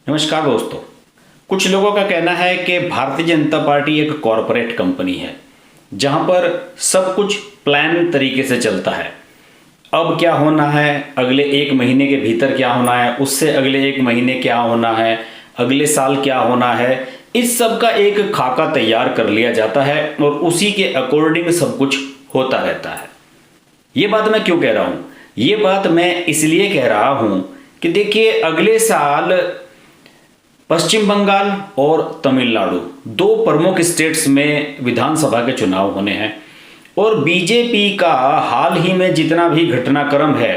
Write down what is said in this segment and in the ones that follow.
नमस्कार दोस्तों। कुछ लोगों का कहना है कि भारतीय जनता पार्टी एक कॉरपोरेट कंपनी है जहां पर सब कुछ प्लान तरीके से चलता है। अब क्या होना है, अगले एक महीने के भीतर क्या होना है, उससे अगले एक महीने क्या होना है, अगले साल क्या होना है, इस सब का एक खाका तैयार कर लिया जाता है और उसी के अकॉर्डिंग सब कुछ होता रहता है। ये बात मैं क्यों कह रहा हूं? ये बात मैं इसलिए कह रहा हूं कि देखिए, अगले साल पश्चिम बंगाल और तमिलनाडु दो प्रमुख स्टेट्स में विधानसभा के चुनाव होने हैं और बीजेपी का हाल ही में जितना भी घटनाक्रम है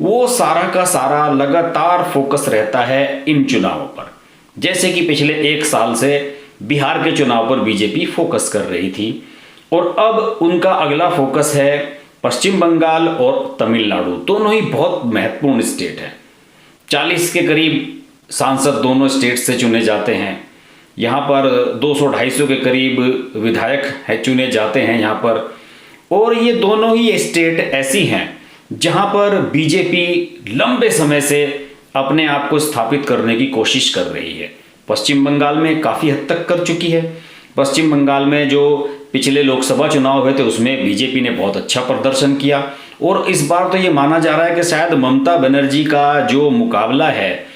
वो सारा का सारा लगातार फोकस रहता है इन चुनावों पर। जैसे कि पिछले एक साल से बिहार के चुनाव पर बीजेपी फोकस कर रही थी और अब उनका अगला फोकस है पश्चिम बंगाल और तमिलनाडु। दोनों ही बहुत महत्वपूर्ण स्टेट हैं। 40 के करीब सांसद दोनों स्टेट से चुने जाते हैं। यहाँ पर 200-250 के करीब विधायक है चुने जाते हैं यहाँ पर। और ये दोनों ही स्टेट ऐसी हैं जहाँ पर बीजेपी लंबे समय से अपने आप को स्थापित करने की कोशिश कर रही है। पश्चिम बंगाल में काफ़ी हद तक कर चुकी है। पश्चिम बंगाल में जो पिछले लोकसभा चुनाव हुए थे उसमें बीजेपी ने बहुत अच्छा प्रदर्शन किया और इस बार तो ये माना जा रहा है कि शायद ममता बनर्जी का जो मुकाबला है,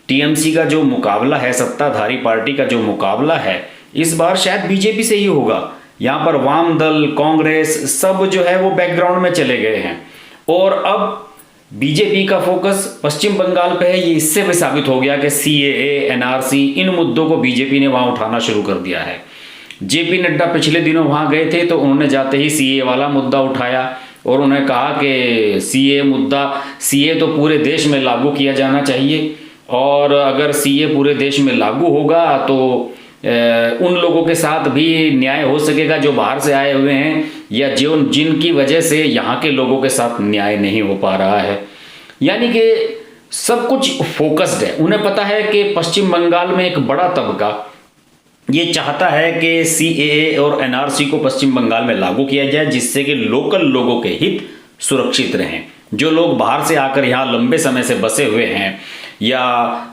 टीएमसी का जो मुकाबला है, सत्ताधारी पार्टी का जो मुकाबला है, इस बार शायद बीजेपी से ही होगा। यहाँ पर वाम दल, कांग्रेस सब जो है वो बैकग्राउंड में चले गए हैं और अब बीजेपी का फोकस पश्चिम बंगाल पे है। ये इससे भी साबित हो गया कि सीएए, एनआरसी, इन मुद्दों को बीजेपी ने वहाँ उठाना शुरू कर दिया है। जेपी नड्डा पिछले दिनों वहाँ गए थे तो उन्होंने जाते ही सीए वाला मुद्दा उठाया और उन्होंने कहा कि सीए तो पूरे देश में लागू किया जाना चाहिए और अगर सीए पूरे देश में लागू होगा तो उन लोगों के साथ भी न्याय हो सकेगा जो बाहर से आए हुए हैं या जिनकी वजह से यहाँ के लोगों के साथ न्याय नहीं हो पा रहा है। यानी कि सब कुछ फोकस्ड है। उन्हें पता है कि पश्चिम बंगाल में एक बड़ा तबका ये चाहता है कि सीएए और एनआरसी को पश्चिम बंगाल में लागू किया जाए जिससे कि लोकल लोगों के हित सुरक्षित रहें। जो लोग बाहर से आकर यहाँ लंबे समय से बसे हुए हैं या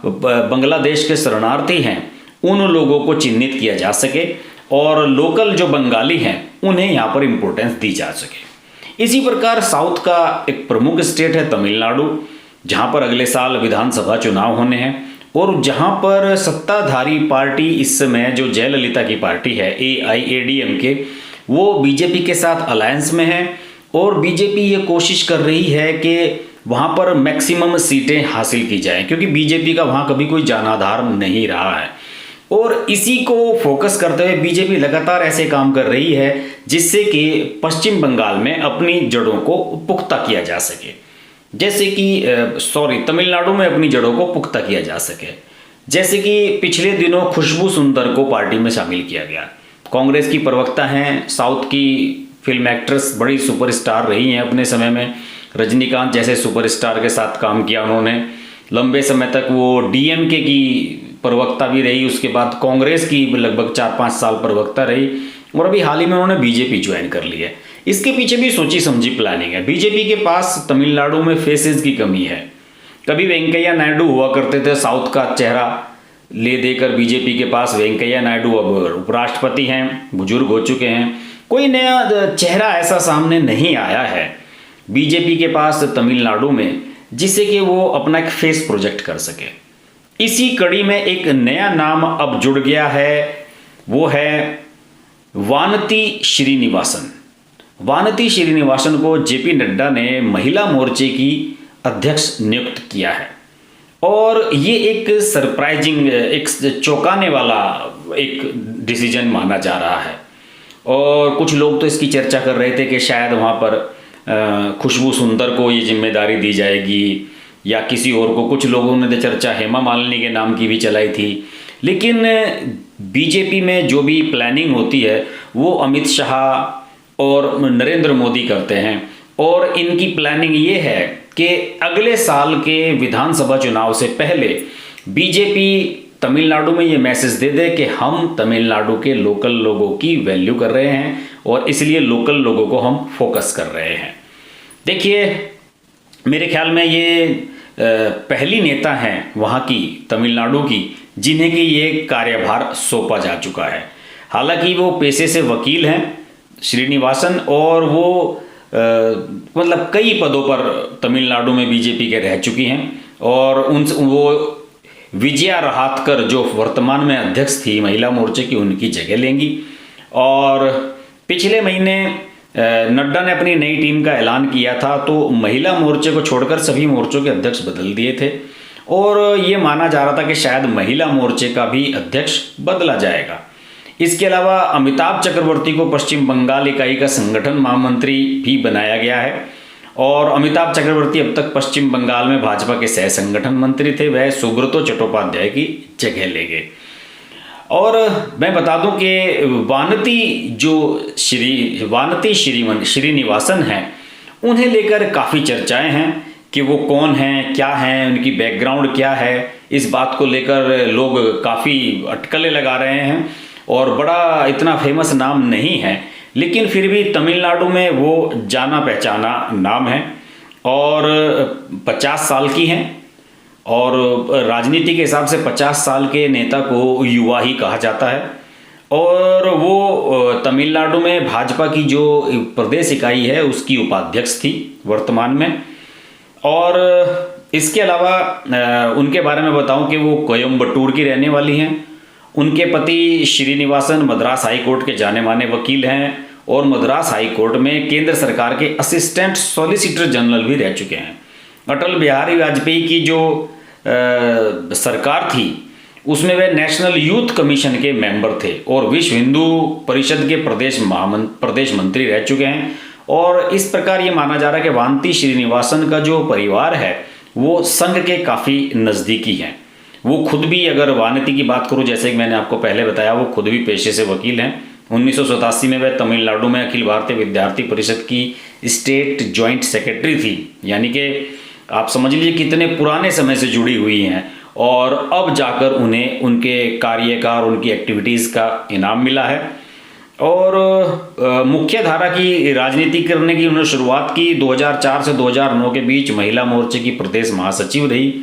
बांग्लादेश के शरणार्थी हैं उन लोगों को चिन्हित किया जा सके और लोकल जो बंगाली हैं उन्हें यहाँ पर इम्पोर्टेंस दी जा सके। इसी प्रकार साउथ का एक प्रमुख स्टेट है तमिलनाडु, जहाँ पर अगले साल विधानसभा चुनाव होने हैं और जहाँ पर सत्ताधारी पार्टी इस समय जो जयललिता की पार्टी है AIADMK, वो बीजेपी के साथ अलायंस में है और बीजेपी ये कोशिश कर रही है कि वहाँ पर मैक्सिमम सीटें हासिल की जाएं क्योंकि बीजेपी का वहाँ कभी कोई जनाधार नहीं रहा है। और इसी को फोकस करते हुए बीजेपी लगातार ऐसे काम कर रही है जिससे कि पश्चिम बंगाल में अपनी जड़ों को पुख्ता किया जा सके, जैसे कि तमिलनाडु में अपनी जड़ों को पुख्ता किया जा सके। जैसे कि पिछले दिनों खुशबू सुंदर को पार्टी में शामिल किया गया। कांग्रेस की प्रवक्ता हैं, साउथ की फिल्म एक्ट्रेस, बड़ी सुपरस्टार रही हैं अपने समय में। रजनीकांत जैसे सुपरस्टार के साथ काम किया उन्होंने। लंबे समय तक वो डीएमके की प्रवक्ता भी रही, उसके बाद कांग्रेस की लगभग 4-5 साल प्रवक्ता रही और अभी हाल ही में उन्होंने बीजेपी ज्वाइन कर ली है। इसके पीछे भी सोची समझी प्लानिंग है। बीजेपी के पास तमिलनाडु में फेसेस की कमी है। कभी वेंकैया नायडू हुआ करते थे, साउथ का चेहरा ले देकर बीजेपी के पास वेंकैया नायडू अब उपराष्ट्रपति हैं, बुजुर्ग हो चुके हैं। कोई नया चेहरा ऐसा सामने नहीं आया है बीजेपी के पास तमिलनाडु में जिससे कि वो अपना एक फेस प्रोजेक्ट कर सके। इसी कड़ी में एक नया नाम अब जुड़ गया है, वो है वानती श्रीनिवासन। वानती श्रीनिवासन को जेपी नड्डा ने महिला मोर्चे की अध्यक्ष नियुक्त किया है और ये एक सरप्राइजिंग, एक चौंकाने वाला एक डिसीजन माना जा रहा है। और कुछ लोग तो इसकी चर्चा कर रहे थे कि शायद वहाँ पर खुशबू सुंदर को ये जिम्मेदारी दी जाएगी या किसी और को। कुछ लोगों ने तो चर्चा हेमा मालिनी के नाम की भी चलाई थी। लेकिन बीजेपी में जो भी प्लानिंग होती है वो अमित शाह और नरेंद्र मोदी करते हैं और इनकी प्लानिंग ये है कि अगले साल के विधानसभा चुनाव से पहले बीजेपी तमिलनाडु में ये मैसेज दे दे कि हम तमिलनाडु के लोकल लोगों की वैल्यू कर रहे हैं और इसलिए लोकल लोगों को हम फोकस कर रहे हैं। देखिए, मेरे ख्याल में ये पहली नेता हैं वहाँ की, तमिलनाडु की, जिन्हें कि ये कार्यभार सौंपा जा चुका है। हालांकि वो पेशे से वकील हैं श्रीनिवासन, और वो मतलब कई पदों पर तमिलनाडु में बीजेपी के रह चुकी हैं, और वो विजया रहातकर जो वर्तमान में अध्यक्ष थी महिला मोर्चे की, उनकी जगह लेंगी। और पिछले महीने नड्डा ने अपनी नई टीम का ऐलान किया था, तो महिला मोर्चे को छोड़कर सभी मोर्चों के अध्यक्ष बदल दिए थे, और ये माना जा रहा था कि शायद महिला मोर्चे का भी अध्यक्ष बदला जाएगा। इसके अलावा अमिताभ चक्रवर्ती को पश्चिम बंगाल इकाई का संगठन महामंत्री भी बनाया गया है, और अमिताभ चक्रवर्ती अब तक पश्चिम बंगाल में भाजपा के सह संगठन मंत्री थे, वह सुब्रतो चट्टोपाध्याय की जगह लेंगे। और मैं बता दूं कि वानती श्रीनिवासन हैं, उन्हें लेकर काफ़ी चर्चाएं हैं कि वो कौन हैं, क्या हैं, उनकी बैकग्राउंड क्या है। इस बात को लेकर लोग काफ़ी अटकलें लगा रहे हैं, और बड़ा इतना फेमस नाम नहीं है, लेकिन फिर भी तमिलनाडु में वो जाना पहचाना नाम है, और 50 साल की हैं, और राजनीति के हिसाब से 50 साल के नेता को युवा ही कहा जाता है। और वो तमिलनाडु में भाजपा की जो प्रदेश इकाई है उसकी उपाध्यक्ष थी वर्तमान में। और इसके अलावा उनके बारे में बताऊं कि वो कोयम्बटूर की रहने वाली हैं। उनके पति श्रीनिवासन मद्रास हाई कोर्ट के जाने माने वकील हैं, और मद्रास हाई कोर्ट में केंद्र सरकार के असिस्टेंट सॉलिसिटर जनरल भी रह चुके हैं। अटल बिहारी वाजपेयी की जो सरकार थी उसमें वे नेशनल यूथ कमीशन के मेंबर थे, और विश्व हिंदू परिषद के प्रदेश मंत्री रह चुके हैं। और इस प्रकार ये माना जा रहा है कि वानती श्रीनिवासन का जो परिवार है वो संघ के काफ़ी नज़दीकी हैं। वो खुद भी, अगर वानती की बात करूं, जैसे कि मैंने आपको पहले बताया, वो खुद भी पेशे से वकील हैं। 1987 में वह तमिलनाडु में अखिल भारतीय विद्यार्थी परिषद की स्टेट जॉइंट सेक्रेटरी थी, यानी कि आप समझ लीजिए कितने पुराने समय से जुड़ी हुई हैं, और अब जाकर उन्हें उनके कार्य का और उनकी एक्टिविटीज़ का इनाम मिला है। और मुख्य धारा की राजनीति करने की उन्होंने शुरुआत की। 2004 से 2009 के बीच महिला मोर्चे की प्रदेश महासचिव रही,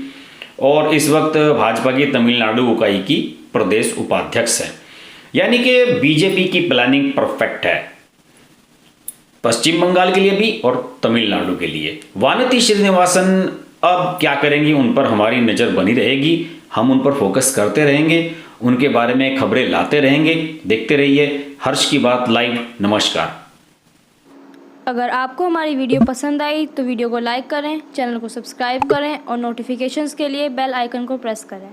और इस वक्त भाजपा की तमिलनाडु इकाई की प्रदेश उपाध्यक्ष है। यानी कि बीजेपी की प्लानिंग परफेक्ट है, पश्चिम बंगाल के लिए भी और तमिलनाडु के लिए। वानती श्रीनिवासन अब क्या करेंगी, उन पर हमारी नज़र बनी रहेगी, हम उन पर फोकस करते रहेंगे, उनके बारे में खबरें लाते रहेंगे। देखते रहिए हर्ष की बात लाइव। नमस्कार। अगर आपको हमारी वीडियो पसंद आई तो वीडियो को लाइक करें, चैनल को सब्सक्राइब करें, और नोटिफिकेशंस के लिए बेल आइकन को प्रेस करें।